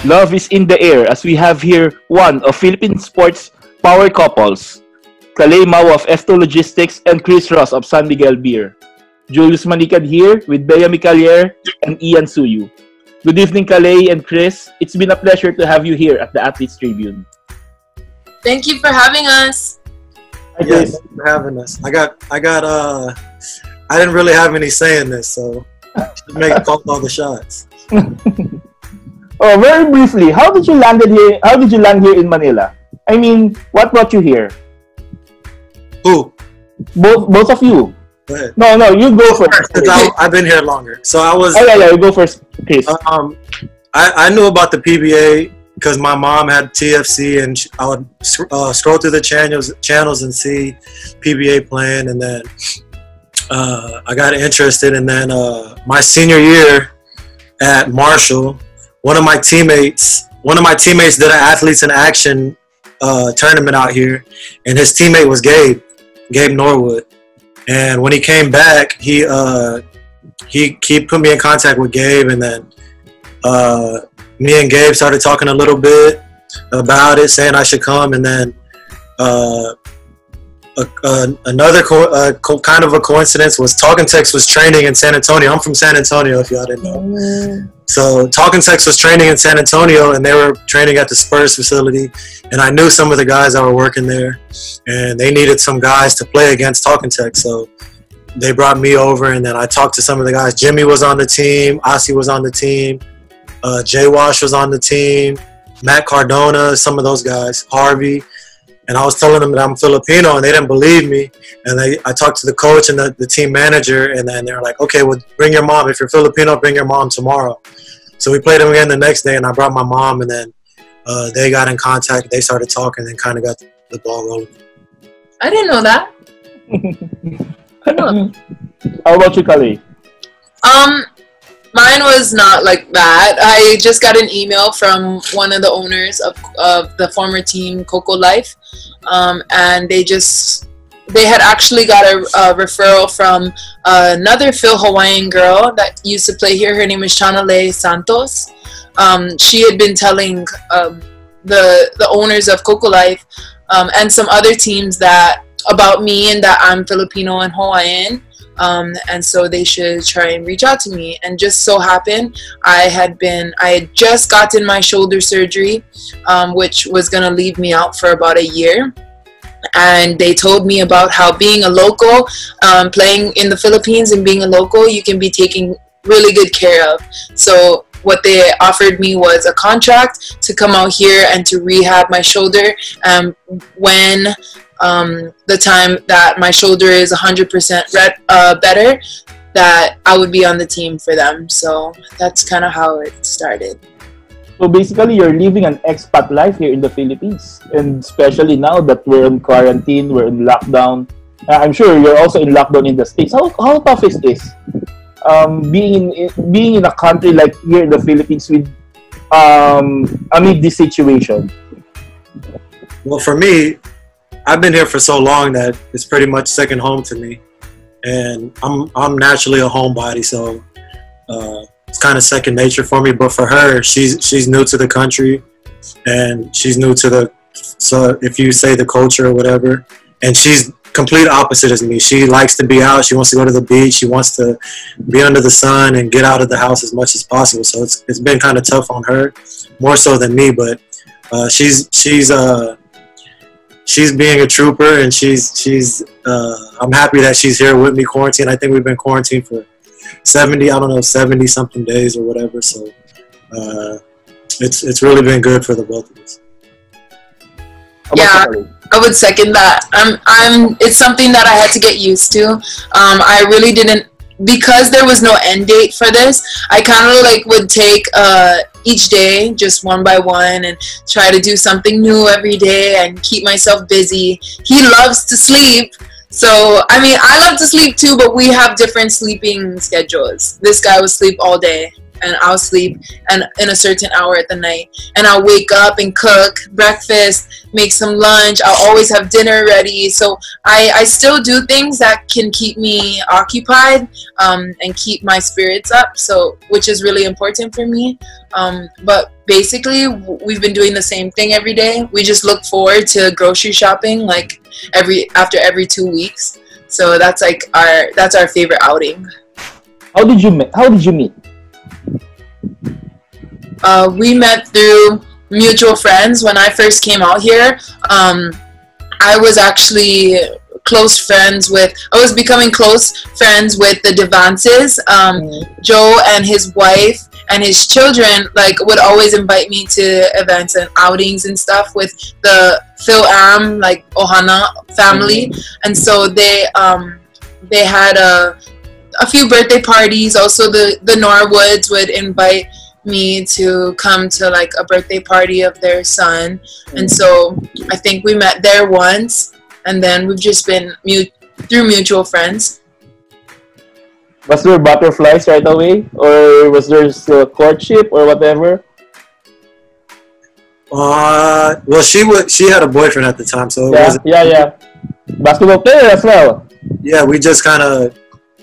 Love is in the air as we have here one of Philippine sports power couples, Kalei Mao of F2 Logistics and Chris Ross of San Miguel Beer. Julius Manicad here with Bea Micalier and Ian Suyu. Good evening, Kalei and Chris. It's been a pleasure to have you here at the Athletes Tribune. Thank you for having us. Yes, thank you for having us. I didn't really have any say in this, so just call all the shots. Oh, very briefly, how did you land here? How did you land here in Manila? I mean, what brought you here? Who? Both of you. Go ahead. No, you go first. I've been here longer, so I was. Oh yeah, you go first, Chris. I knew about the PBA because my mom had TFC, and I would scroll through the channels and see PBA playing, and then I got interested, and then my senior year at Marshall. One of my teammates did an Athletes in Action tournament out here, and his teammate was Gabe Norwood. And when he came back, he put me in contact with Gabe, and then me and Gabe started talking a little bit about it, saying I should come, and then another kind of a coincidence was Talking Tex was training in San Antonio. I'm from San Antonio, if y'all didn't know. So Talking Tex was training in San Antonio, and they were training at the Spurs facility. And I knew some of the guys that were working there, and they needed some guys to play against Talking Tex. So they brought me over, and then I talked to some of the guys. Jimmy was on the team. Asi was on the team. Jay Wash was on the team. Matt Cardona, some of those guys. Harvey. And I was telling them that I'm Filipino, and they didn't believe me. And I talked to the coach and the team manager, and then they're like, okay, well, bring your mom. If you're Filipino, bring your mom tomorrow. So we played them again the next day, and I brought my mom, and then they got in contact. They started talking and kind of got the ball rolling. I didn't know that. How about you, Kalei? Mine was not like that. I just got an email from one of the owners of the former team, Coco Life, and they had actually got a referral from another Phil Hawaiian girl that used to play here. Her name is Chanale Santos. She had been telling the owners of Coco Life and some other teams about me and that I'm Filipino and Hawaiian. And so they should try and reach out to me. And just so happened, I had just gotten my shoulder surgery, which was going to leave me out for about a year. And they told me about how being a local, playing in the Philippines and being a local, you can be taken really good care of. So what they offered me was a contract to come out here and to rehab my shoulder when the time that my shoulder is 100% better, that I would be on the team for them. So that's kind of how it started. So basically, you're living an expat life here in the Philippines, and especially now that we're in quarantine, we're in lockdown. I'm sure you're also in lockdown in the States. How tough is this? Being in a country like here in the Philippines with amid this situation. Well, for me, I've been here for so long that it's pretty much second home to me, and I'm naturally a homebody, so it's kind of second nature for me. But for her, she's new to the country, and she's new to so if you say the culture or whatever, and she's complete opposite as me. She likes to be out. She wants to go to the beach. She wants to be under the sun and get out of the house as much as possible. So it's been kind of tough on her, more so than me. But she's being a trooper, and I'm happy that she's here with me quarantined. I think we've been quarantined for 70 something days or whatever. So it's really been good for the both of us. How about Yeah, you, Kalei? I would second that. It's something that I had to get used to. I really didn't, because there was no end date for this. I kind of like would take each day just one by one and try to do something new every day and keep myself busy. He loves to sleep. So, I mean, I love to sleep too, but we have different sleeping schedules. This guy would sleep all day, and I'll sleep and in a certain hour at the night. And I'll wake up and cook breakfast, make some lunch. I'll always have dinner ready. So I still do things that can keep me occupied and keep my spirits up. So, which is really important for me. But basically, we've been doing the same thing every day. We just look forward to grocery shopping like after every 2 weeks. So that's like our favorite outing. How did you meet? We met through mutual friends. When I first came out here, I was actually I was becoming close friends with the Devances. Joe and his wife and his children would always invite me to events and outings and stuff with the Phil Am, Ohana family. And so they had a few birthday parties. Also the Norwoods would invite me to come to a birthday party of their son. And so I think we met there once, and then we've just been through mutual friends. Was there butterflies right away, or was there still courtship or whatever? Well, she had a boyfriend at the time, so yeah. Basketball player as well. Yeah, we just kind of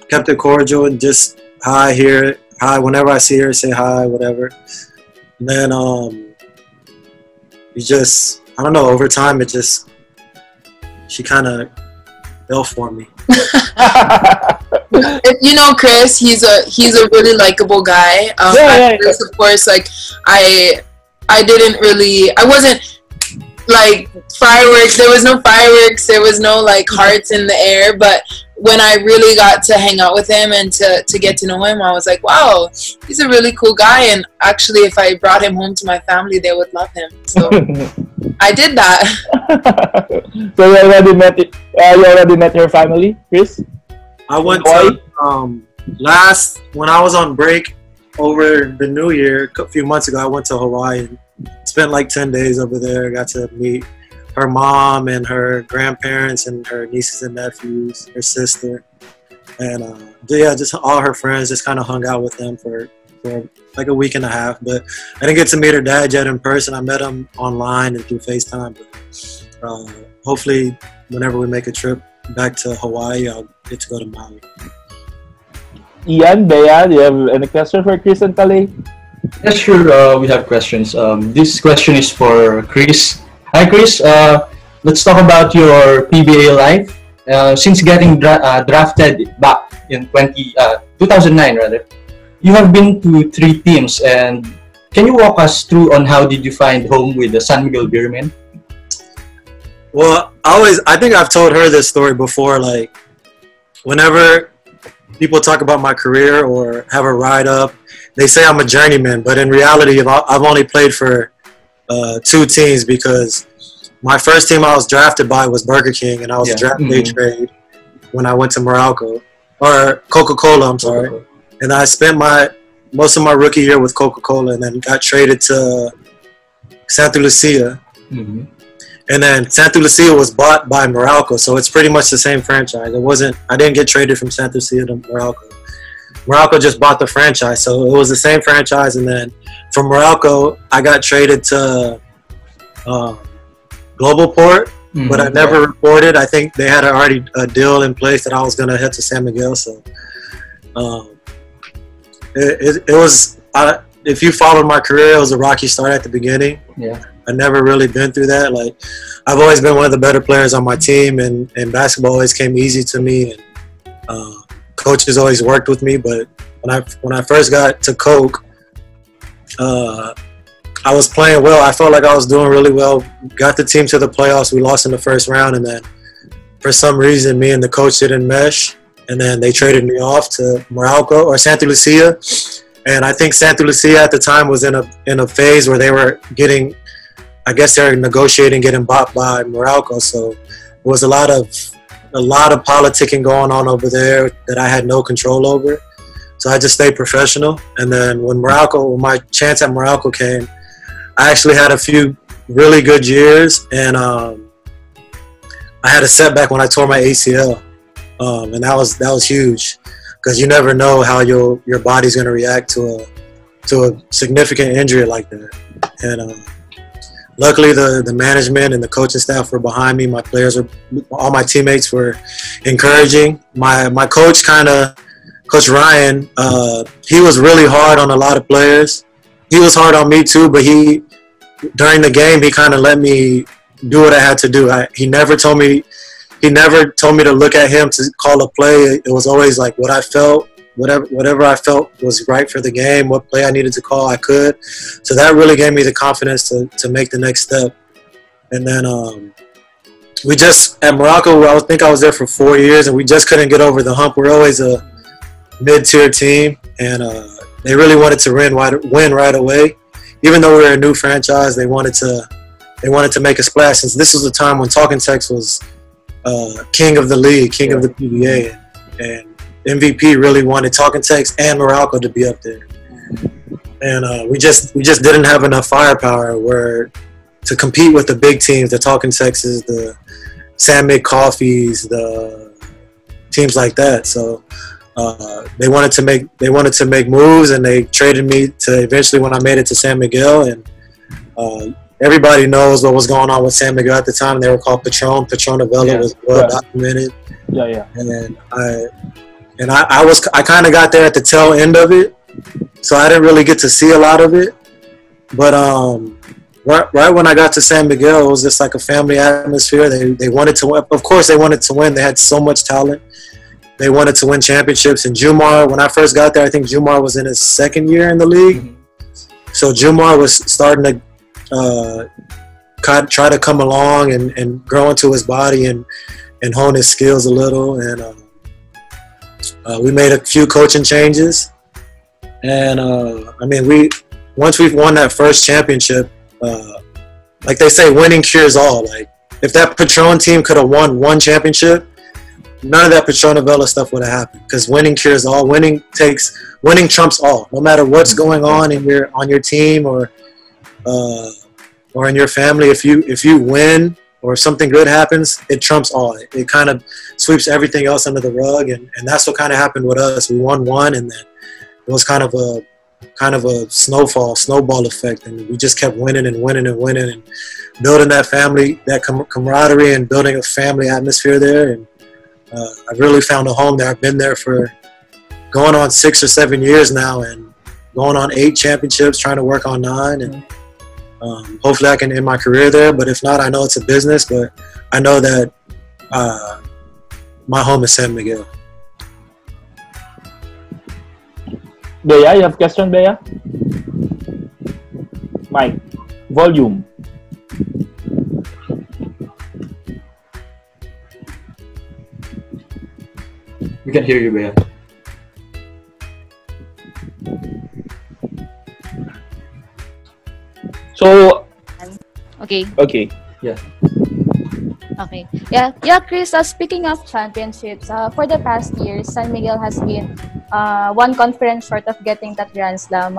kept it cordial and just hi here, hi whenever I see her, say hi, whatever. And then I don't know, over time she kind of fell for me. If you know Chris, he's a really likable guy. Chris, of course, I wasn't fireworks. There was no fireworks. There was no hearts in the air. But when I really got to hang out with him and to get to know him, I was like, wow, he's a really cool guy. And actually, if I brought him home to my family, they would love him. So I did that. So you already met your family, Chris? I went to when I was on break over the New Year a few months ago. I went to Hawaii and spent 10 days over there. Got to meet her mom and her grandparents and her nieces and nephews, her sister, and just all her friends. Just kind of hung out with them for a week and a half. But I didn't get to meet her dad yet in person. I met him online and through FaceTime. But hopefully, whenever we make a trip back to Hawaii, I'll get to go to Maui. Ian, Bea, do you have any question for Chris and Kalei? Yes, sure. We have questions. This question is for Chris. Hi, Chris. Let's talk about your PBA life. Since getting drafted back in 2009, rather, you have been to 3 teams. And can you walk us through on how did you find home with the San Miguel Beermen? Well, I think I've told her this story before. Whenever people talk about my career or have a write up, they say I'm a journeyman. But in reality, I've only played for 2 teams, because my first team I was drafted by was Burger King, and I was a draft day trade when I went to Morocco, or Coca-Cola, I'm sorry. And I spent most of my rookie year with Coca-Cola, and then got traded to Santa Lucia. Mm-hmm. And then Santa Lucia was bought by Morocco, so it's pretty much the same franchise. I didn't get traded from Santa Lucia to Morocco. Morocco just bought the franchise, so it was the same franchise. And then from Morocco, I got traded to Global Port, but I never reported. I think they had already a deal in place that I was going to head to San Miguel. So it was, if you followed my career, it was a rocky start at the beginning. Yeah. I never really been through that. I've always been one of the better players on my team, and basketball always came easy to me. And coaches always worked with me. But when I first got to Coke, I was playing well. I felt like I was doing really well. Got the team to the playoffs. We lost in the first round, and then for some reason, me and the coach didn't mesh. And then they traded me off to Morocco or Santa Lucia. And I think Santa Lucia at the time was in a phase where they were getting I guess they're negotiating getting bought by Morocco. So there was a lot of politicking going on over there that I had no control over. So I just stayed professional. And then when my chance at Morocco came, I actually had a few really good years, and I had a setback when I tore my ACL, and that was huge, because you never know how your body's going to react to a significant injury like that. And luckily, the management and the coaching staff were behind me. My players all my teammates were encouraging. My coach Coach Ryan, he was really hard on a lot of players. He was hard on me too, but during the game, he kind of let me do what I had to do. He never told me to look at him to call a play. It was always like what I felt, whatever I felt was right for the game, what play I needed to call, I could. So that really gave me the confidence to make the next step. And then at Morocco, I think I was there for 4 years, and we just couldn't get over the hump. We're always a mid-tier team, and they really wanted to win right away. Even though we were a new franchise, they wanted to make a splash, since this was the time when Talking Tex was king of the league, king of the PBA, and MVP really wanted Talking Tex and Morocco to be up there. And we just didn't have enough firepower to compete with the big teams, the Talking Texas, the San Mig Coffees, the teams like that. So they wanted to make moves, and they traded me to eventually when I made it to San Miguel. And everybody knows what was going on with San Miguel at the time. They were called Patron. Novella was well documented. Yeah. And then I kind of got there at the tail end of it, so I didn't really get to see a lot of it. But right when I got to San Miguel, it was just like a family atmosphere. They wanted to win. Of course, they wanted to win. They had so much talent. They wanted to win championships. And Jumar, when I first got there, I think Jumar was in his second year in the league. Mm-hmm. So Jumar was starting to try to come along and grow into his body and hone his skills a little. And we made a few coaching changes. And, once we've won that first championship, like they say, winning cures all. Like, if that Patron team could have won one championship, none of that Patronavella stuff would have happened, because winning cures all. Winning trumps all. No matter what's going on on your team or in your family, if you win or if something good happens, it trumps all. It kind of sweeps everything else under the rug, and that's what kind of happened with us. We won one, and then it was kind of a snowball effect, and we just kept winning and building that family, that camaraderie, and building a family atmosphere there. And I've really found a home there. I've been there for going on 6 or 7 years now, and going on 8 championships, trying to work on 9. And hopefully I can end my career there. But if not, I know it's a business, but I know that my home is San Miguel. Bea, you have question, Bea? Mic. Volume. We can hear you, Bea. So, okay. Yeah. Okay. Yeah, Chris, speaking of championships, for the past years, San Miguel has been one conference short of getting that Grand Slam.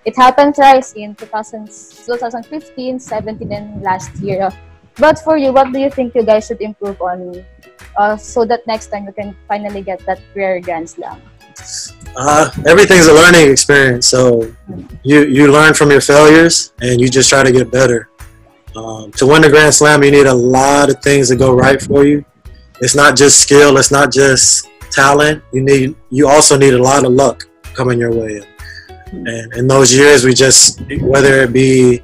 It happened twice in 2015, 17, and last year. But for you, what do you think you guys should improve on so that next time you can finally get that rare Grand Slam? Everything's a learning experience. So you learn from your failures, and you just try to get better. To win the Grand Slam, you need a lot of things to go right for you. It's not just skill. It's not just talent. You also need a lot of luck coming your way. And in those years, whether it be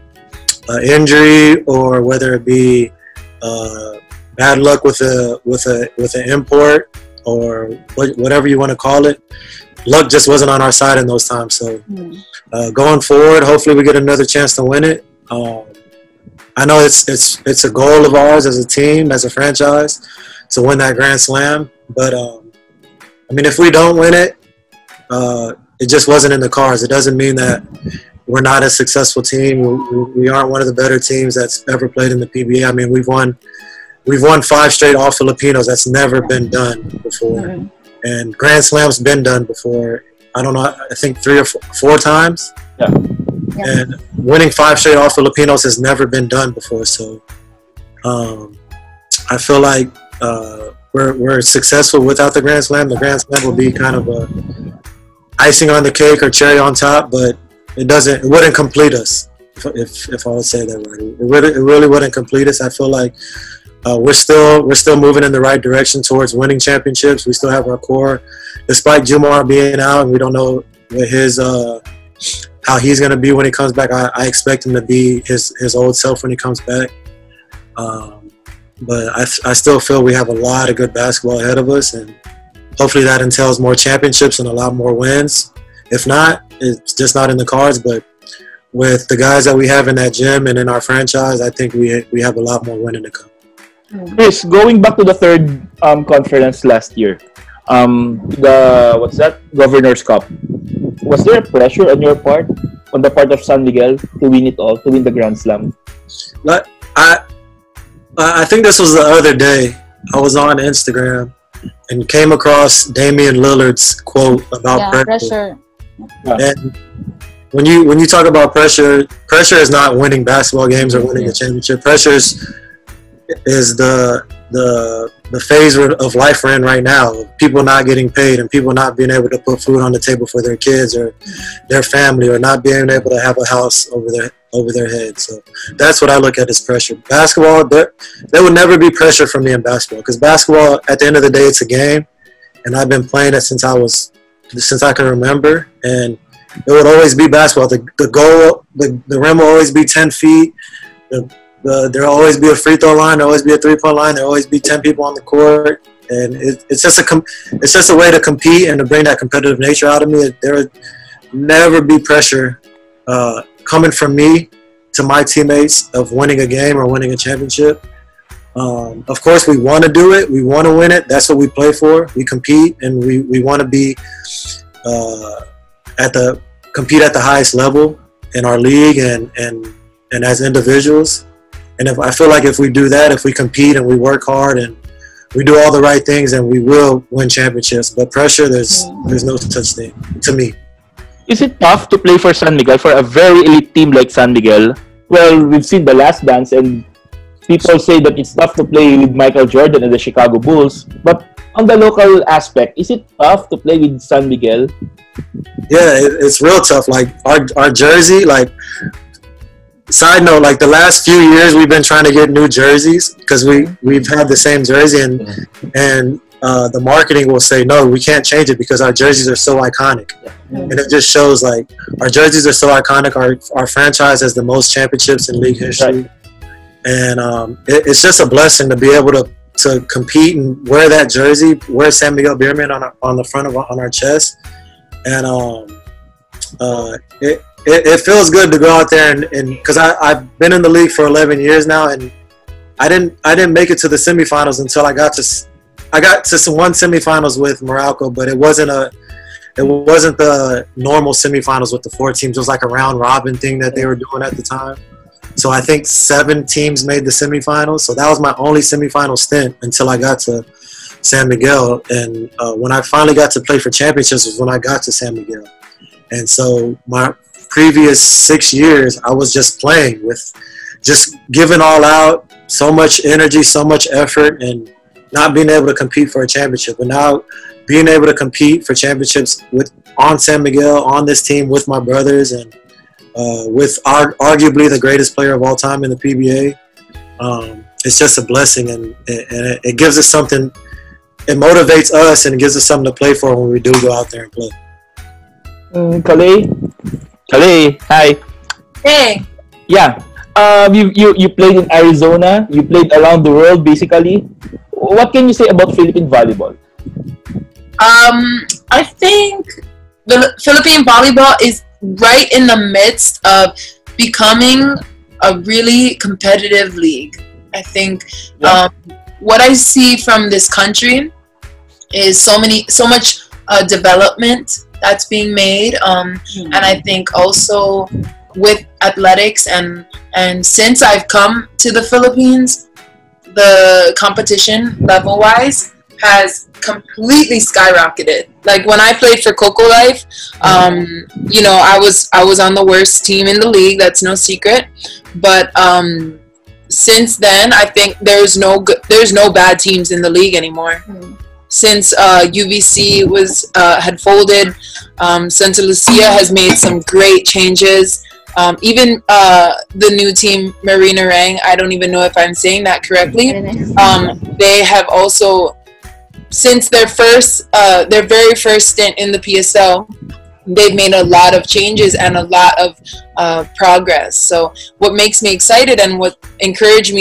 injury or whether it be bad luck with an import or whatever you want to call it, luck just wasn't on our side in those times. So going forward, hopefully we get another chance to win it. I know it's a goal of ours as a team, as a franchise, to win that Grand Slam. But if we don't win it, it just wasn't in the cards. It doesn't mean that we're not a successful team. We aren't one of the better teams that's ever played in the PBA. I mean, we've won 5 straight all Filipinos. That's never been done before. And Grand Slam's been done before. I don't know. I think 3 or 4 times. Yeah. And winning 5 straight all Filipinos has never been done before. So I feel like we're successful without the Grand Slam. The Grand Slam will be kind of a icing on the cake or cherry on top, but it wouldn't complete us, if I would say that right. It really wouldn't complete us. I feel like we're still moving in the right direction towards winning championships. We still have our core, despite Jumar being out, and we don't know what his how he's going to be when he comes back. I expect him to be his old self when he comes back. But I still feel we have a lot of good basketball ahead of us, and hopefully that entails more championships and a lot more wins. If not, it's just not in the cards. But with the guys that we have in that gym and in our franchise, I think we have a lot more winning to come. Chris, going back to the third conference last year, the Governor's Cup. Was there a pressure on your part, on the part of San Miguel, to win it all, to win the Grand Slam? But I think this was the other day. I was on Instagram and came across Damian Lillard's quote about pressure. And when you talk about pressure is not winning basketball games or winning a championship. Pressure is the phase of life we're in right now. People not getting paid and people not being able to put food on the table for their kids or their family, or not being able to have a house over their head. So that's what I look at as pressure. Basketball, there would never be pressure for me in basketball, because basketball, at the end of the day, it's a game, and I've been playing it since I can remember, and it would always be basketball. The rim will always be 10 feet. There'll always be a free throw line. There'll always be a 3-point line. There'll always be 10 people on the court, and it's just a way to compete and to bring that competitive nature out of me. There would never be pressure coming from me to my teammates of winning a game or winning a championship. Of course, we want to do it. We want to win it. That's what we play for. We compete, and we want to be compete at the highest level in our league and as individuals. And I feel like if we do that, if we compete and we work hard and we do all the right things, then we will win championships. But pressure, there's no such thing to me. Is it tough to play for San Miguel, for a very elite team like San Miguel? Well, we've seen The Last Dance, and people say that it's tough to play with Michael Jordan and the Chicago Bulls. But on the local aspect, is it tough to play with San Miguel? Yeah, it's real tough. Like our jersey, like, side note, like the last few years we've been trying to get new jerseys because we've had the same jersey, and the marketing will say, no, we can't change it because our jerseys are so iconic. And it just shows, like, our jerseys are so iconic. Our franchise has the most championships in league history. And it's just a blessing to be able to compete and wear that jersey, wear San Miguel Beerman on the front on our chest. And it feels good to go out there and because I've been in the league for 11 years now, and I didn't make it to the semifinals until I got to some one semifinals with Morocco, but it wasn't the normal semifinals with the 4 teams. It was like a round robin thing that they were doing at the time. So I think 7 teams made the semifinals. So that was my only semifinal stint until I got to San Miguel. And when I finally got to play for championships was when I got to San Miguel. And so my previous 6 years, I was just playing with, just giving all out, so much energy, so much effort, and not being able to compete for a championship. But now being able to compete for championships on San Miguel, on this team with my brothers, and with arguably the greatest player of all time in the PBA, it's just a blessing, and it gives us something. It motivates us and it gives us something to play for when we do go out there and play. Kalei, hi. Hey. Yeah. You played in Arizona. You played around the world, basically. What can you say about Philippine volleyball? I think the Philippine volleyball is right in the midst of becoming a really competitive league. I think what I see from this country is so much development that's being made, and I think also with athletics, and since I've come to the Philippines, the competition level wise has completely skyrocketed. Like when I played for Coco Life, you know, I was on the worst team in the league. That's no secret. But since then, I think there's no bad teams in the league anymore. Since UVC had folded, Santa Lucia has made some great changes. Even the new team, Marina Rang, I don't even know if I'm saying that correctly. They have also, since their very first stint in the PSL, they've made a lot of changes and a lot of progress. So what makes me excited and what encourages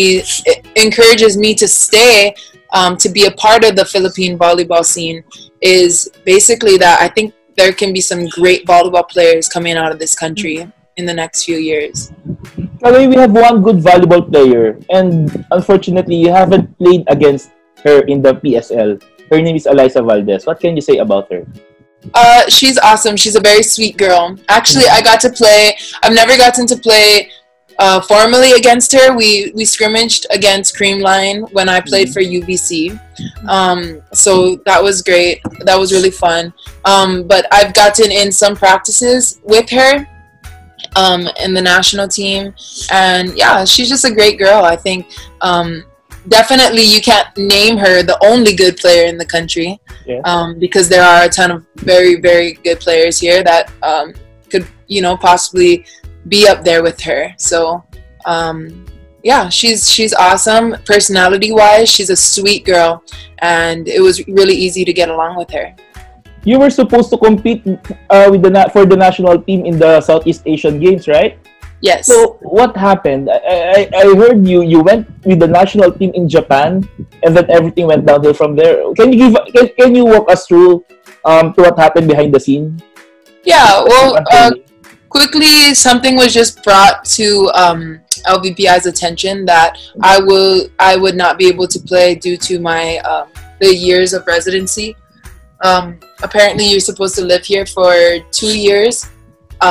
me to stay, to be a part of the Philippine volleyball scene, is basically that I think there can be some great volleyball players coming out of this country in the next few years. Kalei, we have one good volleyball player, and unfortunately, you haven't played against her in the PSL. Her name is Eliza Valdez. What can you say about her? She's awesome. She's a very sweet girl. Actually, I got to play. I've never gotten to play formally against her. We scrimmaged against Creamline when I played for UVC. So that was great. That was really fun. But I've gotten in some practices with her in the national team, and yeah, she's just a great girl. I think definitely you can't name her the only good player in the country, because there are a ton of very, very good players here that could, you know, possibly be up there with her. So yeah, she's awesome. Personality wise, she's a sweet girl, and it was really easy to get along with her. You were supposed to compete for the national team in the Southeast Asian Games, right? Yes. So what happened? I heard you went with the national team in Japan, and then everything went downhill from there. Can you walk us through to what happened behind the scene? Yeah. Well, quickly something was just brought to LVPI's attention that I would not be able to play due to my the years of residency. Apparently, you're supposed to live here for 2 years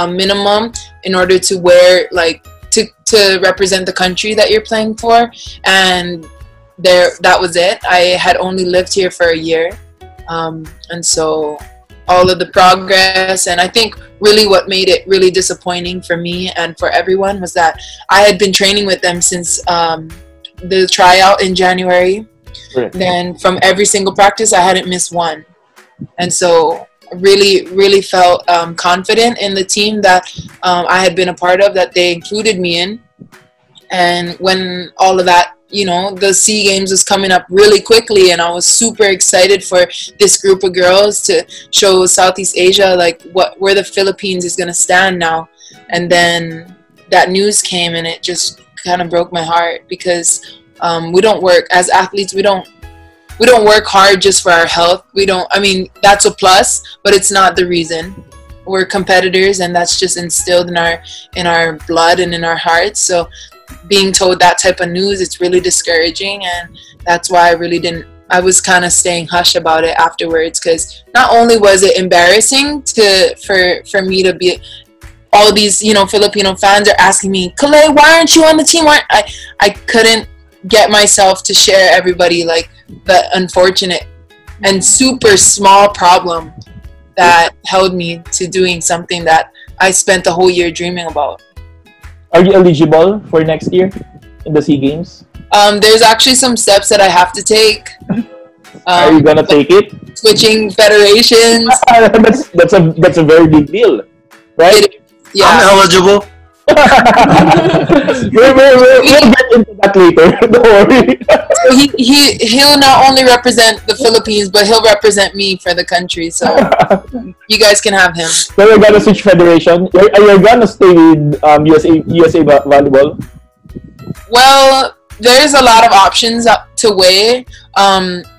minimum in order to wear, like, to represent the country that you're playing for, and that was it. I had only lived here for a year, and so all of the progress, and I think really what made it really disappointing for me and for everyone was that I had been training with them since the tryout in January. Right. Then from every single practice, I hadn't missed one. And so really felt confident in the team that I had been a part of, that they included me in. And when all of that, you know, the SEA Games was coming up really quickly, and I was super excited for this group of girls to show Southeast Asia like where the Philippines is going to stand now. And then that news came, and it just kind of broke my heart, because we don't work as athletes. We don't work hard just for our health. I mean, that's a plus, but it's not the reason. We're competitors, and that's just instilled in our blood and in our hearts. So being told that type of news, it's really discouraging, and that's why I was kind of staying hush about it afterwards, because not only was it embarrassing for me to be, all these, you know, Filipino fans are asking me, Kalei, why aren't you on the team? I couldn't get myself to share everybody like the unfortunate and super small problem that held me to doing something that I spent the whole year dreaming about. Are you eligible for next year in the SEA Games? There's actually some steps that I have to take. Are you gonna take it? Switching federations. that's a very big deal, right? Yeah. I'm eligible. we'll get into that later. Don't worry. So he'll not only represent the Philippines, but he'll represent me for the country. So you guys can have him. So you're gonna switch federation. You're gonna stay with USA volleyball. Well, there's a lot of options to weigh.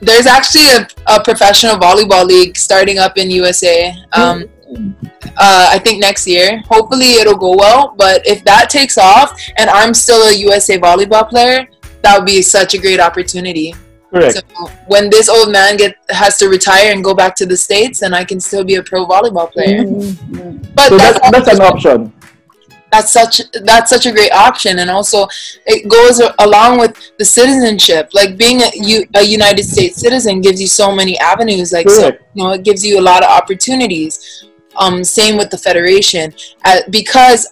There's actually a professional volleyball league starting up in USA. I think next year. Hopefully it'll go well, but if that takes off and I'm still a USA volleyball player, that would be such a great opportunity. Correct. So when this old man has to retire and go back to the States, then I can still be a pro volleyball player. But so that's an option. that's such a great option. And also it goes along with the citizenship. Like being a United States citizen gives you so many avenues, like so, you know, it gives you a lot of opportunities. Same with the federation, because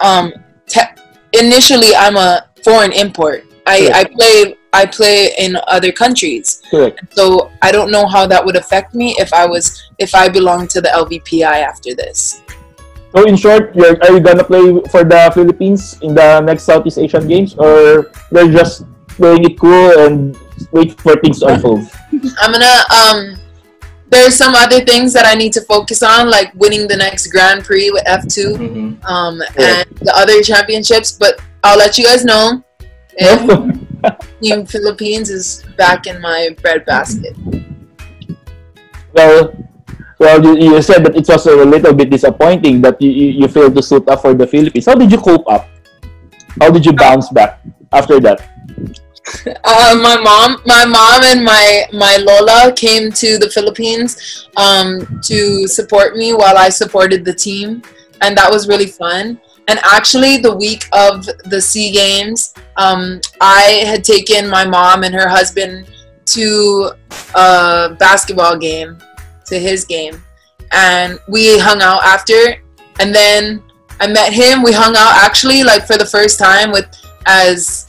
initially I'm a foreign import. I play in other countries. Correct. So I don't know how that would affect me if I belonged to the LVPI after this. So in short, are you gonna play for the Philippines in the next Southeast Asian Games, or you're just playing it cool and wait for things to unfold? I'm gonna there's some other things that I need to focus on, like winning the next Grand Prix with F2, and the other championships. But I'll let you guys know if Team Philippines is back in my breadbasket. Well, you said that it's also a little bit disappointing that you failed to suit up for the Philippines. How did you cope up? How did you bounce back after that? My mom and my Lola came to the Philippines to support me while I supported the team, and that was really fun. And actually, the week of the SEA Games, I had taken my mom and her husband to a basketball game, to his game, and we hung out after. And then I met him. We hung out actually, like, for the first time as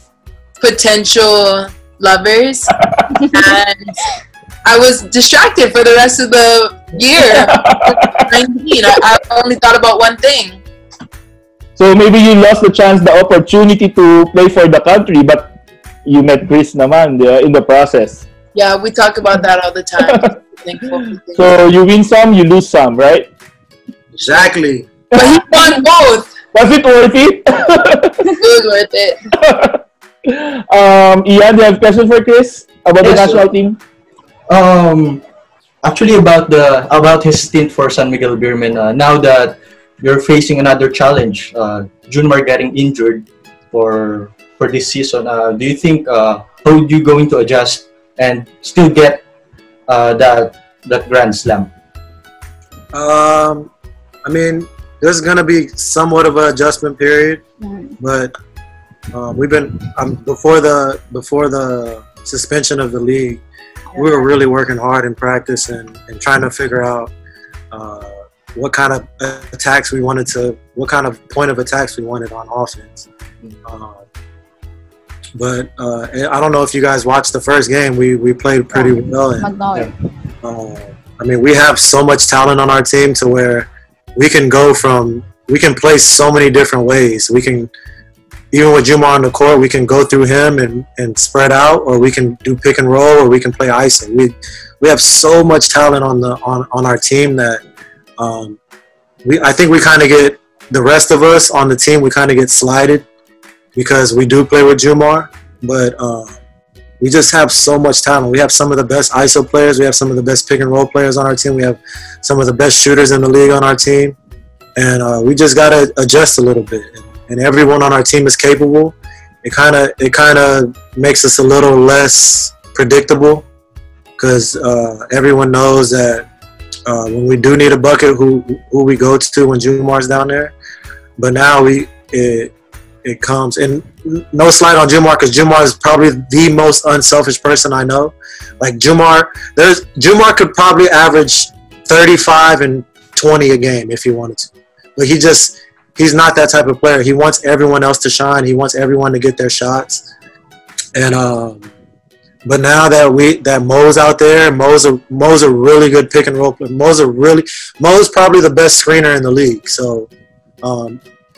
potential lovers, and I was distracted for the rest of the year. 19, I only thought about one thing. So maybe you lost the opportunity to play for the country, but you met Chris naman in the process. Yeah, we talk about that all the time. So you win some, you lose some, right? Exactly. But he won both. Was it worth it? It was worth it. Ian, do you have a question for Chris about the national team? Actually, about his stint for San Miguel Beermen. Now that you're facing another challenge, Junmar getting injured for this season, do you think how are you going to adjust and still get that Grand Slam? I mean, there's gonna be somewhat of an adjustment period, but we've been before the suspension of the league, we were really working hard in practice and trying to figure out what kind of attacks we wanted what kind of point of attacks we wanted on offense. But I don't know if you guys watched the first game. We played pretty well, and I mean, we have so much talent on our team to where we can play so many different ways. We can, even with Juma on the court, we can go through him and spread out, or we can do pick and roll, or we can play ISO. We have so much talent on our team that I think we kind of get, the rest of us on the team, we kind of get slighted because we do play with Jumar, but we just have so much talent. We have some of the best ISO players. We have some of the best pick and roll players on our team. We have some of the best shooters in the league on our team, and we just got to adjust a little bit. And everyone on our team is capable. It kind of makes us a little less predictable because everyone knows that when we do need a bucket, who we go to when Jumar's down there. But now it comes, and no slight on Jumar, because Jumar is probably the most unselfish person I know. Like Jumar could probably average 35 and 20 a game if he wanted to, but he's not that type of player. He wants everyone else to shine. He wants everyone to get their shots. And but now that Mo's out there, Mo's a really good pick and roll player. Mo's probably the best screener in the league. So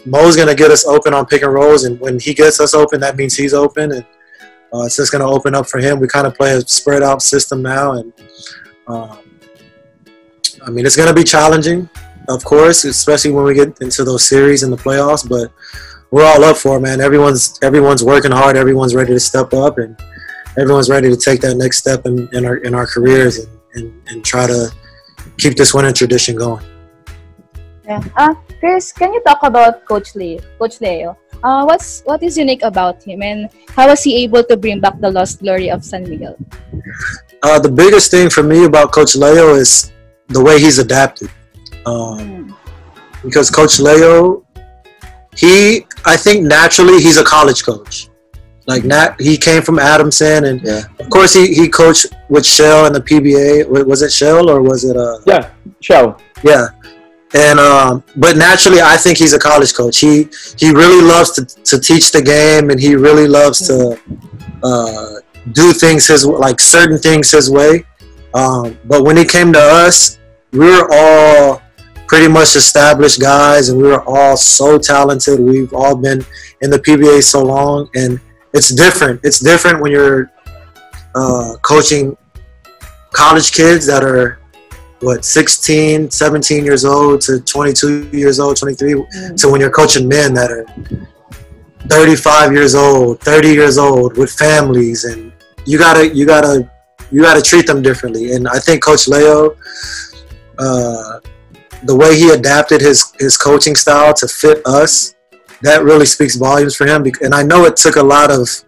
Mo's gonna get us open on pick and rolls, and when he gets us open, that means he's open, and it's just gonna open up for him. We kind of play a spread out system now, and I mean, it's gonna be challenging, of course, especially when we get into those series in the playoffs. But we're all up for it, man. Everyone's working hard. Everyone's ready to step up, and everyone's ready to take that next step in our careers and try to keep this winning tradition going. Yeah. Chris, can you talk about Coach Leo? What is unique about him, and how was he able to bring back the lost glory of San Miguel? The biggest thing for me about Coach Leo is the way he's adapted. Because Coach Leo, he I think naturally he's a college coach. Like he came from Adamson, and of course he coached with Shell in the PBA. Was it Shell or was it Yeah, Shell. Yeah, and but naturally I think he's a college coach. He really loves to teach the game, and he really loves to do things certain things his way. But when he came to us, we were all pretty much established guys, and we were all so talented. We've all been in the PBA so long, and it's different. It's different when you're coaching college kids that are, 16, 17 years old to 22 years old, 23, to when you're coaching men that are 35 years old, 30 years old with families, and you gotta treat them differently. And I think Coach Leo, the way he adapted his coaching style to fit us, that really speaks volumes for him. And I know it took a lot of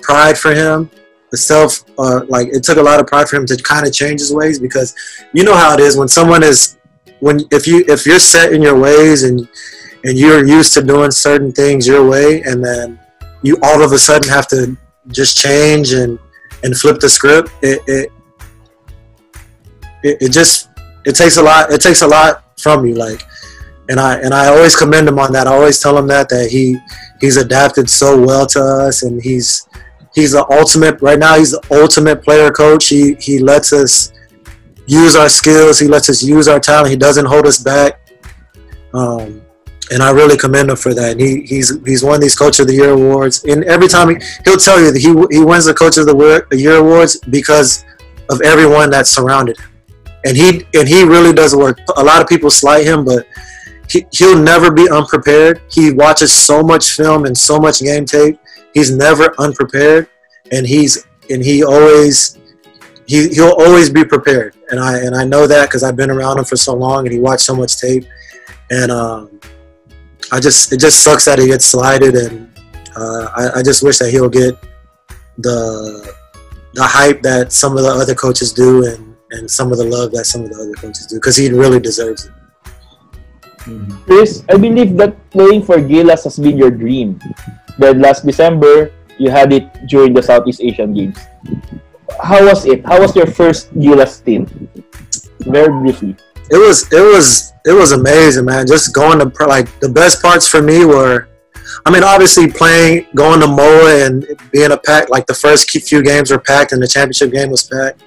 pride for him. It took a lot of pride for him to kind of change his ways, because you know how it is when someone is, if you're set in your ways and you're used to doing certain things your way, and then you all of a sudden have to just change and flip the script. It takes a lot. It takes a lot from you, and I always commend him on that. I always tell him that he's adapted so well to us, and he's the ultimate. Right now, he's the ultimate player coach. He lets us use our skills. He lets us use our talent. He doesn't hold us back. And I really commend him for that. And he's won these Coach of the Year awards. And every time he'll tell you that he wins the Coach of the Year awards because of everyone that surrounded him. And he really does work. A lot of people slight him, but he'll never be unprepared. He watches so much film and so much game tape. He's never unprepared, and he'll always be prepared. And I know that because I've been around him for so long, and he watched so much tape. And it just sucks that he gets slighted, and I just wish that he'll get the hype that some of the other coaches do, and some of the love that some of the other coaches do, because he really deserves it. Chris, I believe that playing for Gilas has been your dream. Then last December, you had it during the Southeast Asian Games. How was it? How was your first Gilas stint? Very briefly. It was amazing, man. Just going to the best parts for me were, obviously going to MOA and being a pack. Like the first few games were packed, and the championship game was packed.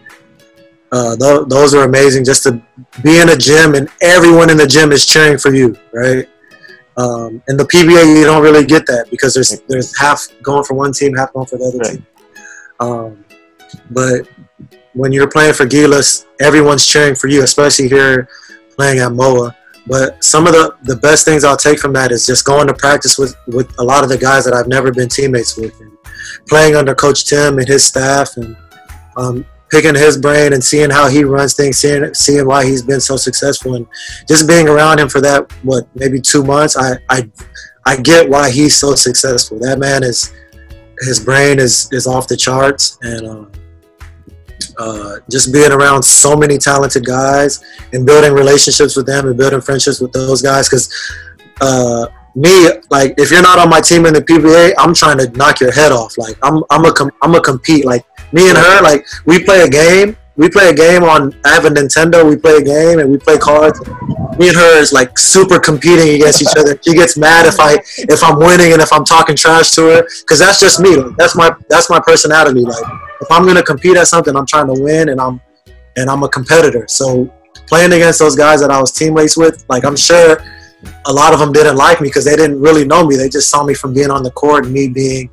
Those were amazing. Just to be in a gym and everyone in the gym is cheering for you, right? In the PBA, you don't really get that because there's half going for one team, half going for the other team. But when you're playing for Gilas, everyone's cheering for you, especially here playing at MOA. But some of the best things I'll take from that is just going to practice with a lot of the guys that I've never been teammates with, and playing under Coach Tim and his staff, and picking his brain and seeing how he runs things, seeing why he's been so successful, and just being around him for that, maybe 2 months, I get why he's so successful. That man his brain is off the charts, and just being around so many talented guys and building relationships with them and building friendships with those guys. Because if you're not on my team in the PBA, I'm trying to knock your head off. Like I'm a compete. Like me and her, like we play a game. I have a Nintendo. We play a game and we play cards. Me and her is like super competing against each other. She gets mad if I'm winning and if I'm talking trash to her, because that's just me. Like, that's my personality. Like if I'm gonna compete at something, I'm trying to win, and I'm a competitor. So playing against those guys that I was teammates with, like I'm sure a lot of them didn't like me because they didn't really know me. They just saw me from being on the court and me being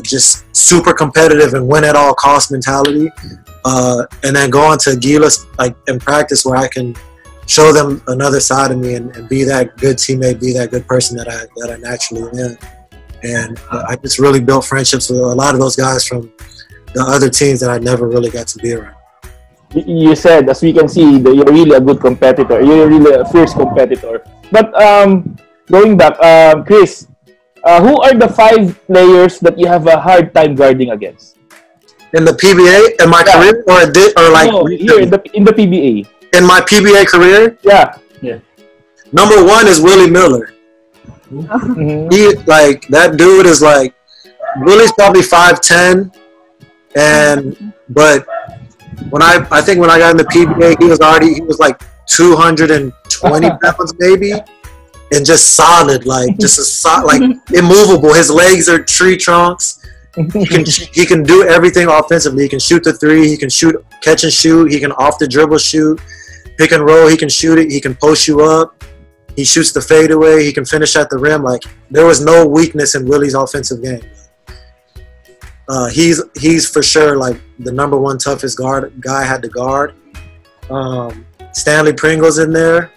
just super competitive and win at all cost mentality. And then going to Gilas like in practice where I can show them another side of me and be that good teammate, be that good person that I naturally am. And I just really built friendships with a lot of those guys from the other teams that I never really got to be around. You said, as we can see, that you're really a good competitor. You're really a fierce competitor. But going back, Chris, who are the 5 players that you have a hard time guarding against? In the PBA, in my career, here in the PBA. In my PBA career? Yeah. Number 1 is Willie Miller. Mhm. He like that dude is like Willie's probably 5'10", but I think when I got in the PBA, he was like 220 pounds maybe, and just solid, like like immovable. His legs are tree trunks. He can do everything offensively. He can shoot the three. He can shoot, catch and shoot. He can off the dribble shoot, pick and roll. He can shoot it. He can post you up. He shoots the fadeaway. He can finish at the rim. Like there was no weakness in Willie's offensive game. He's for sure like the number one toughest guy I had to guard. Stanley Pringle's in there.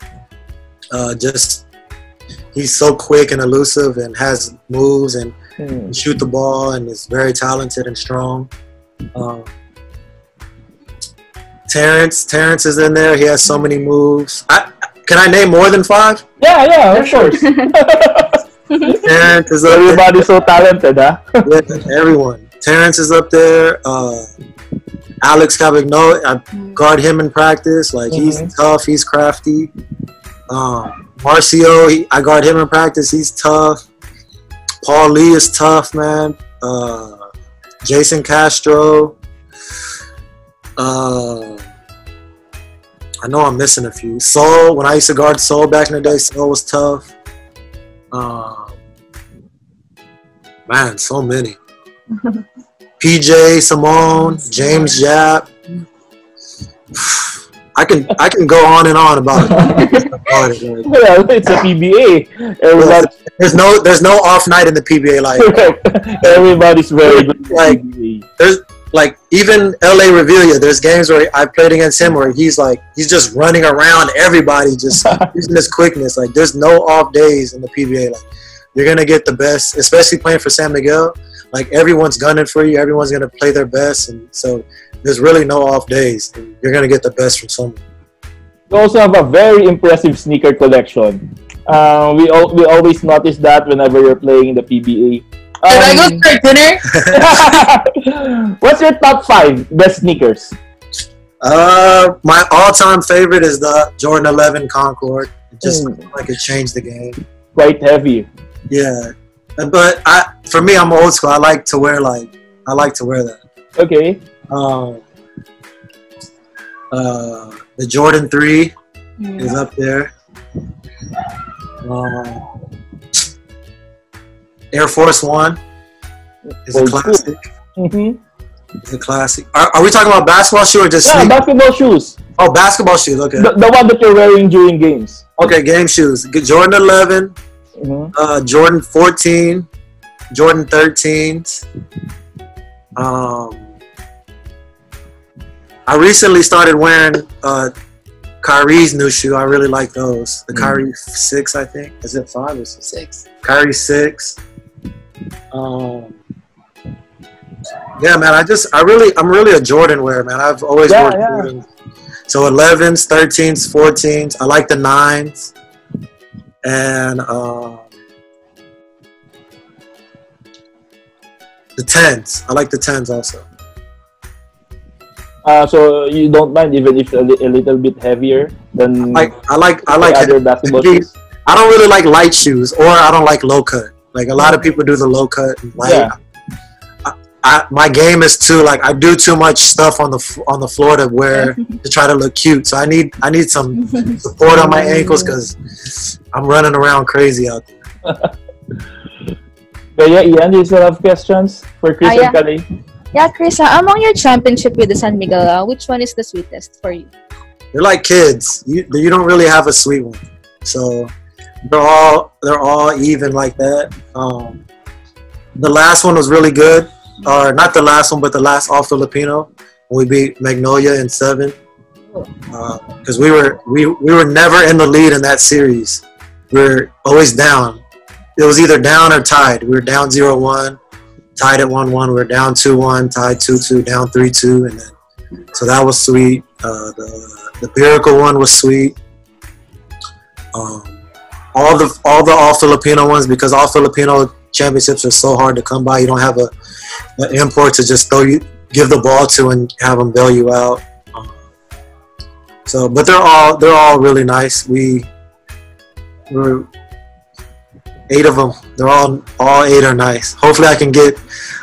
He's so quick and elusive and has moves and can shoot the ball and is very talented and strong. Terrence is in there. He has so many moves. Can I name more than 5? Yeah, of course. Terrence is up there. Everybody's so talented, huh? Yeah, everyone. Terrence is up there. Alex Cavagno, I guard him in practice. Like he's tough. He's crafty. Marcio, I guard him in practice. He's tough. Paul Lee is tough, man. Jason Castro. I know I'm missing a few. Soul, when I used to guard Soul back in the day, Soul was tough. Man, so many. PJ, Simone, James Yap. I can go on and on about it. Well, it's a PBA. There's no off night in the PBA. Like everybody's very good. Like there's like even LA Revelia. There's games where I played against him where he's just running around everybody, just using his quickness. Like there's no off days in the PBA. Like you're gonna get the best, especially playing for San Miguel. Like everyone's gunning for you. Everyone's gonna play their best, and so there's really no off days. And you're gonna get the best from someone. You also have a very impressive sneaker collection. We always notice that whenever you're playing in the PBA. Did I go for dinner? What's your top 5 best sneakers? My all-time favorite is the Jordan 11 Concord. It just like it changed the game. Quite heavy. Yeah, but for me, I'm old school. I like to wear that. Okay. The Jordan 3 is up there. Air Force 1 is a classic. It's a classic. Are we talking about basketball shoes or just sneakers? Basketball shoes. Oh, basketball shoes. Okay. The one that you're wearing during games. Okay, game shoes. Jordan 11, Jordan 14, Jordan 13s. I recently started wearing Kyrie's new shoe. I really like those. The Kyrie 6, I think. Is it 5 or 6? Kyrie 6. Yeah, man. I'm really a Jordan wearer, man. I've always worn Jordan. So 11s, 13s, 14s. I like the 9s, and the 10s. I like the 10s also. So you don't mind even if a little bit heavier than I like other basketball shoes? I don't really like light shoes, or I don't like low cut. Like a lot of people do the low cut and light. Yeah. My game is too like I do too much stuff on the floor to wear to try to look cute. So I need some support on my ankles because I'm running around crazy out there. Yeah, Ian, do you still have questions for Chris and Kalei? Yeah, Chris, among your championship with the San Miguel, which one is the sweetest for you? They're like kids. You don't really have a sweet one. So they're all even like that. The last one was really good. Or not the last one, but the last All Filipino. We beat Magnolia in 7. Because we were never in the lead in that series. We were always down. It was either down or tied. We were down 0-1, tied at 1-1. We were down 2-1, tied 2-2, down 3-2, and then so that was sweet. The Miracle one was sweet. All the All Filipino ones, because All Filipino championships are so hard to come by. You don't have an import to just give the ball to and have them bail you out. But they're all really nice. 8 of them. They're all 8 are nice. Hopefully I can get.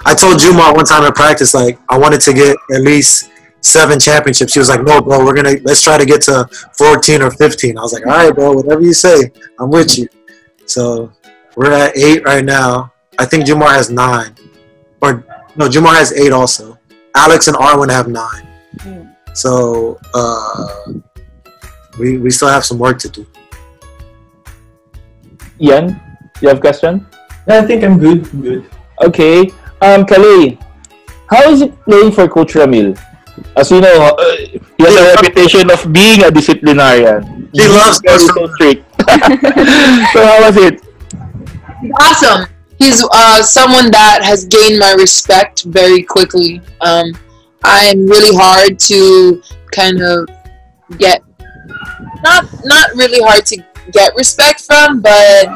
I told Jumar one time in practice, like, I wanted to get at least 7 championships. He was like, no, bro, let's try to get to 14 or 15. I was like, all right, bro, whatever you say, I'm with you. So we're at 8 right now. I think Jumar has 9. Or, no, Jumar has 8 also. Alex and Arwen have 9. So we still have some work to do. Ian, you have a question? Yeah, I think I'm good. Good. Okay. Kalei, how is it playing for Coach Ramil? As you know, he has a reputation of being a disciplinarian. He loves very so strict. So how was it? Awesome. He's someone that has gained my respect very quickly. I'm really hard to kind of get, not really hard to get respect from, but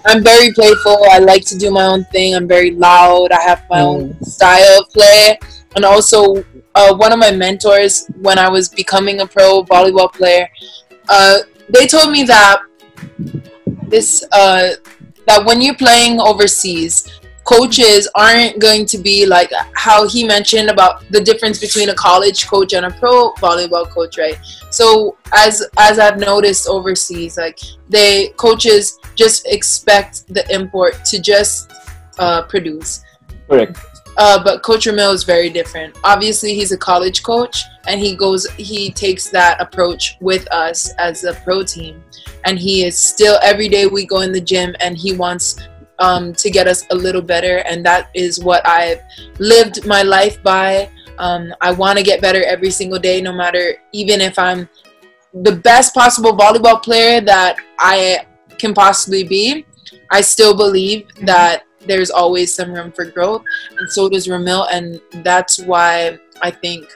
I'm very playful. I like to do my own thing. I'm very loud. I have my own style of play. And also, one of my mentors, when I was becoming a pro volleyball player, they told me that that when you're playing overseas, coaches aren't going to be like how he mentioned about the difference between a college coach and a pro volleyball coach, right? So as I've noticed overseas, like coaches just expect the import to just produce. Correct. But Coach Ramil is very different. Obviously, he's a college coach, and he takes that approach with us as a pro team. And he is still, every day we go in the gym, and he wants to get us a little better. And that is what I've lived my life by. I want to get better every single day, no matter, even if I'm the best possible volleyball player that I can possibly be, I still believe that there's always some room for growth, and so does Ramil, and that's why I think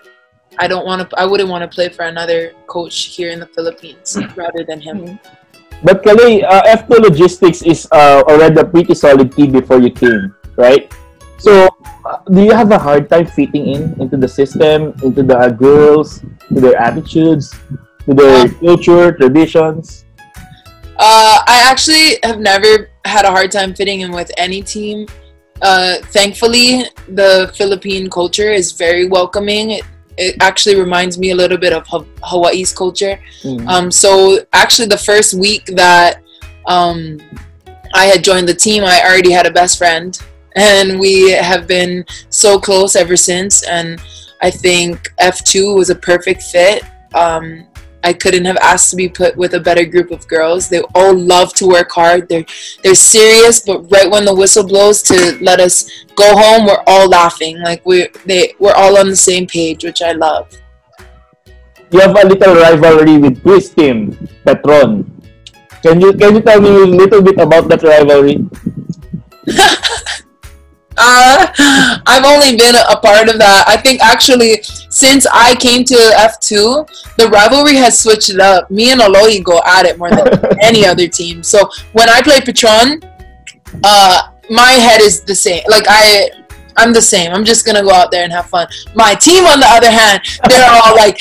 I wouldn't want to play for another coach here in the Philippines rather than him. But Kalei, F2 Logistics is already a pretty solid team before you came, right? So do you have a hard time fitting into the system, into the girls, to their attitudes, to their culture, traditions? I actually have never had a hard time fitting in with any team. Thankfully, the Philippine culture is very welcoming. It actually reminds me a little bit of Hawaii's culture. So actually the first week that I had joined the team, I already had a best friend, and we have been so close ever since. And I think F2 was a perfect fit. I couldn't have asked to be put with a better group of girls. They all love to work hard. They're serious, but right when the whistle blows to let us go home, we're all laughing. Like we're all on the same page, which I love. You have a little rivalry with Chris team, Petron. Can you tell me a little bit about that rivalry? I've only been a part of that. I think actually since I came to F2, the rivalry has switched it up. Me and Alohi go at it more than any other team. So when I play Petron, my head is the same. Like I'm the same. I'm just gonna go out there and have fun. My team, on the other hand, they're all like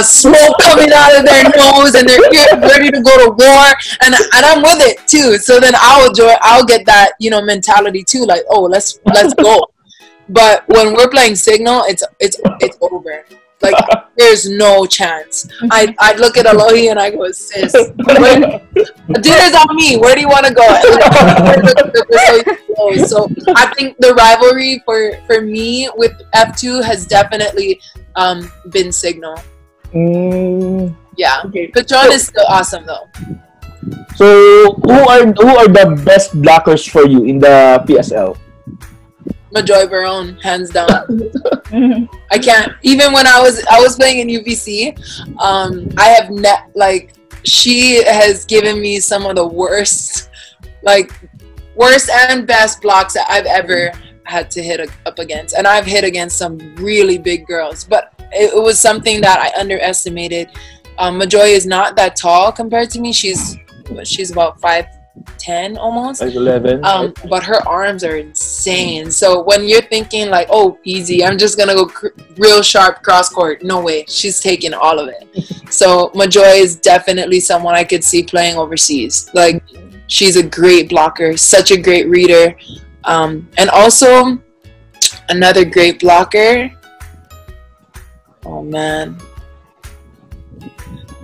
smoke coming out of their nose, and they're ready to go to war, and I'm with it too. So then I'll get that mentality too. Like, oh, let's go. But when we're playing Signal, it's over. Like there's no chance. I look at Alohi and I go, sis, dinner's on me. Where do you want to go? So I think the rivalry for me with F2 has definitely been Signal. Yeah, okay. Petron is still awesome though. So who are the best blockers for you in the PSL? Majoy Barone, hands down. I can't. Even when I was playing in UBC, I have she has given me some of the worst and best blocks that I've ever had to hit up against, and I've hit against some really big girls, but it was something that I underestimated. Majoy is not that tall compared to me. She's about 5'10" almost. 5'11". But her arms are insane. So when you're thinking like, oh, easy, I'm just gonna go real sharp cross court. No way, she's taking all of it. So Majoy is definitely someone I could see playing overseas. Like She's a great blocker, such a great reader. And also, another great blocker. Oh, man.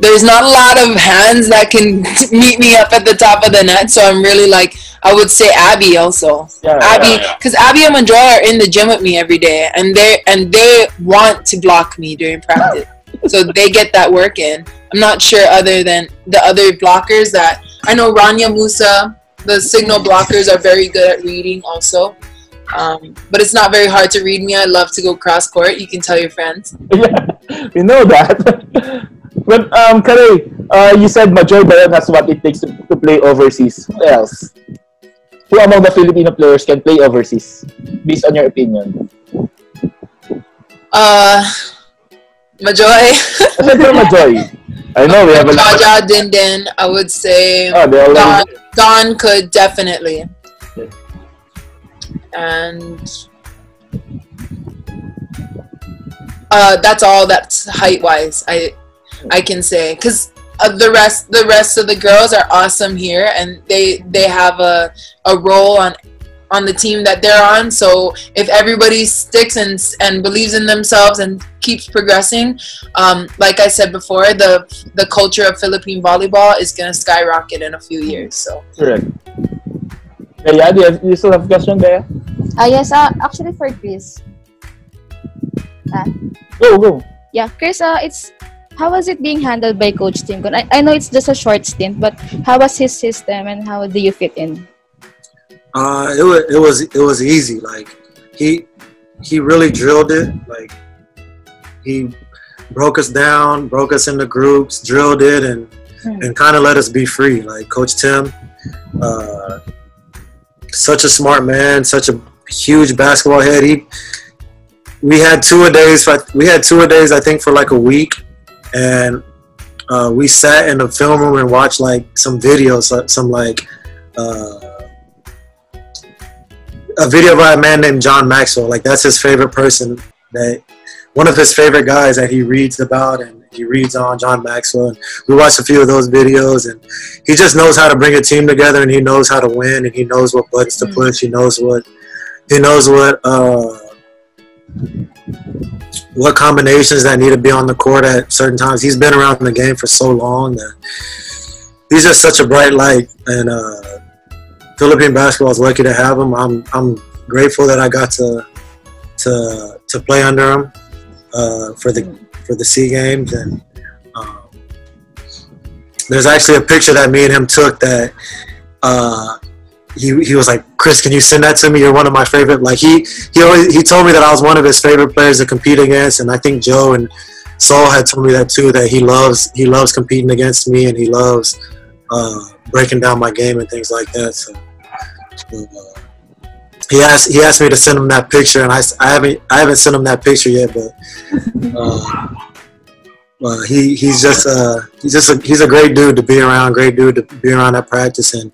There's not a lot of hands that can meet me up at the top of the net, so I'm really like, I would say Abby also. Yeah, Abby, because Abby and Manjoy are in the gym with me every day, and they want to block me during practice, so they get that work in. I'm not sure other than the other blockers that I know. Rania Musa, the signal blockers are very good at reading also, but it's not very hard to read me. I love to go cross court. You can tell your friends. Yeah, we know that. But Kalei, you said Majoy Bayon has what it takes to play overseas. Who else? Who among the Filipino players can play overseas, based on your opinion? Majoy. Siyempre Majoy. I know we have a lot. Jaja, Din. I would say Don could definitely. And that's all. That's height wise. I can say, because the rest of the girls are awesome here, and they have a role on the team that they're on. So if everybody sticks and believes in themselves and keeps progressing, like I said before, the culture of Philippine volleyball is gonna skyrocket in a few years. So correct. Yeah, you still have a question there? Yes, actually for Chris. Go. Yeah, Chris, how was it being handled by Coach Tim? I know it's just a short stint, but how was his system and how do you fit in? It was easy. Like he really drilled it. Like he broke us down, broke us into groups, drilled it, and kind of let us be free. Like Coach Tim, such a smart man, such a huge basketball head. We had two-a-days. I think for like a week. And we sat in the film room and watched like some videos, a video by a man named John Maxwell. Like that's his favorite person, one of his favorite guys that he reads about, and he reads on John Maxwell. And we watched a few of those videos, and he just knows how to bring a team together, and he knows how to win, and he knows what buttons to push. He knows what combinations that need to be on the court at certain times. He's been around the game for so long that he's just such a bright light, and Philippine basketball is lucky to have him. I'm grateful that I got to play under him for the SEA Games, and there's actually a picture that me and him took that he was like, Chris, can you send that to me? You're one of my favorite. Like he told me that I was one of his favorite players to compete against, and I think Joe and Saul had told me that too. That he loves competing against me, and he loves breaking down my game and things like that. So he asked me to send him that picture, and I haven't sent him that picture yet, but he's a great dude to be around. Great dude to be around at practice, and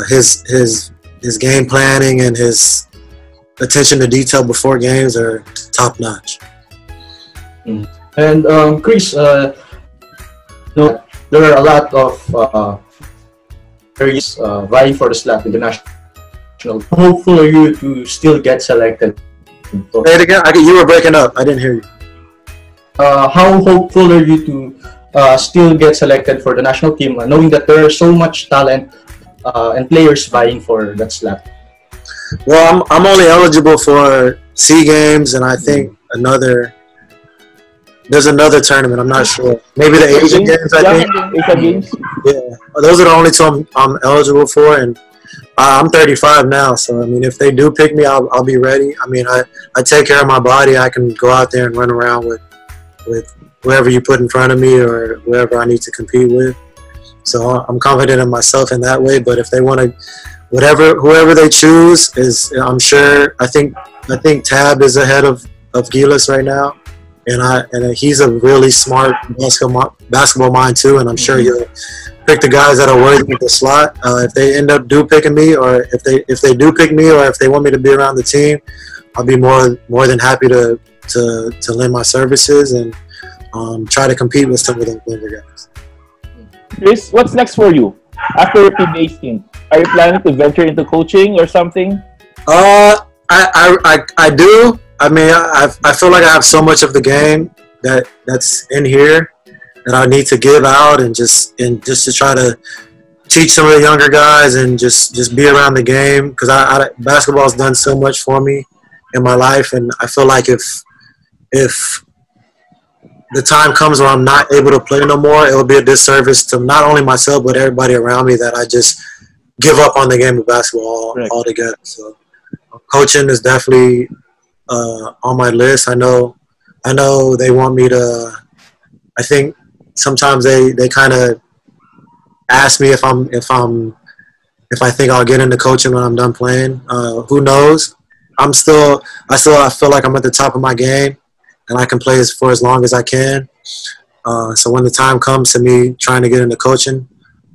his game planning and his attention to detail before games are top notch. And Chris, there are a lot of players vying for the slot with the national. How hopeful are you to still get selected? Say it again. You were breaking up. I didn't hear you. How hopeful are you to still get selected for the national team, knowing that there is so much talent and players vying for that slot? Well, I'm only eligible for SEA Games, and I think there's another tournament. I'm not sure. Maybe the Asian Games. I think. Asian Games. Yeah, those are the only two I'm eligible for, and I'm 35 now. So I mean, if they do pick me, I'll be ready. I mean, I take care of my body. I can go out there and run around with whoever you put in front of me or whoever I need to compete with. So I'm confident in myself in that way. But if they want to, whoever they choose is, I'm sure. I think Tab is ahead of Gilas right now, and he's a really smart basketball mind too. And I'm sure he'll pick the guys that are worthy of the slot. If they end up picking me, or if they do pick me, or if they want me to be around the team, I'll be more than happy to lend my services and try to compete with some of those bigger guys. Chris, what's next for you? after your PBA stint? Are you planning to venture into coaching or something? I do. I mean, I feel like I have so much of the game that's in here that I need to give out and just to try to teach some of the younger guys and just be around the game, because basketball has done so much for me in my life, and I feel like if the time comes where I'm not able to play no more, it will be a disservice to not only myself but everybody around me that I just give up on the game of basketball altogether. So coaching is definitely on my list. I know they want me to. I think sometimes they kind of ask me if I think I'll get into coaching when I'm done playing. Who knows? I feel like I'm at the top of my game, and I can play for as long as I can. So when the time comes to me trying to get into coaching,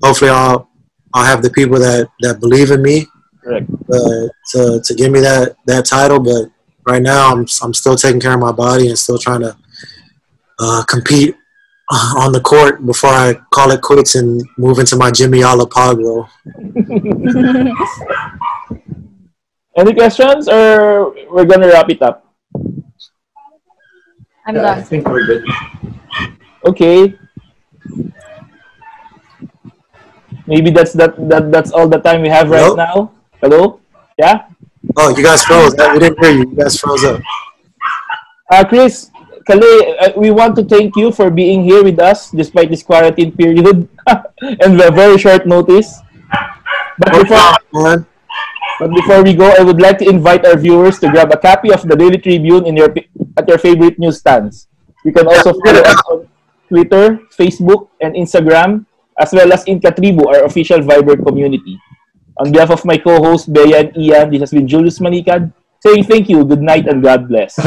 hopefully I'll have the people that believe in me to give me that title. But right now I'm still taking care of my body and still trying to compete on the court before I call it quits and move into my Jimmy Alapag role. Any questions, or we're gonna wrap it up? I'm done. I think we're good. Okay. Maybe that's all the time we have right now. Hello? Yeah? Oh, you guys froze. We didn't hear you. You guys froze up. Chris, Kalei, we want to thank you for being here with us despite this quarantine period and a very short notice. But before we go, I would like to invite our viewers to grab a copy of the Daily Tribune at your favorite newsstands. You can also follow us on Twitter, Facebook, and Instagram, as well as in Tribu, our official Viber community. On behalf of my co-hosts, Bea and Ian, this has been Julius Manikad saying thank you, good night, and God bless.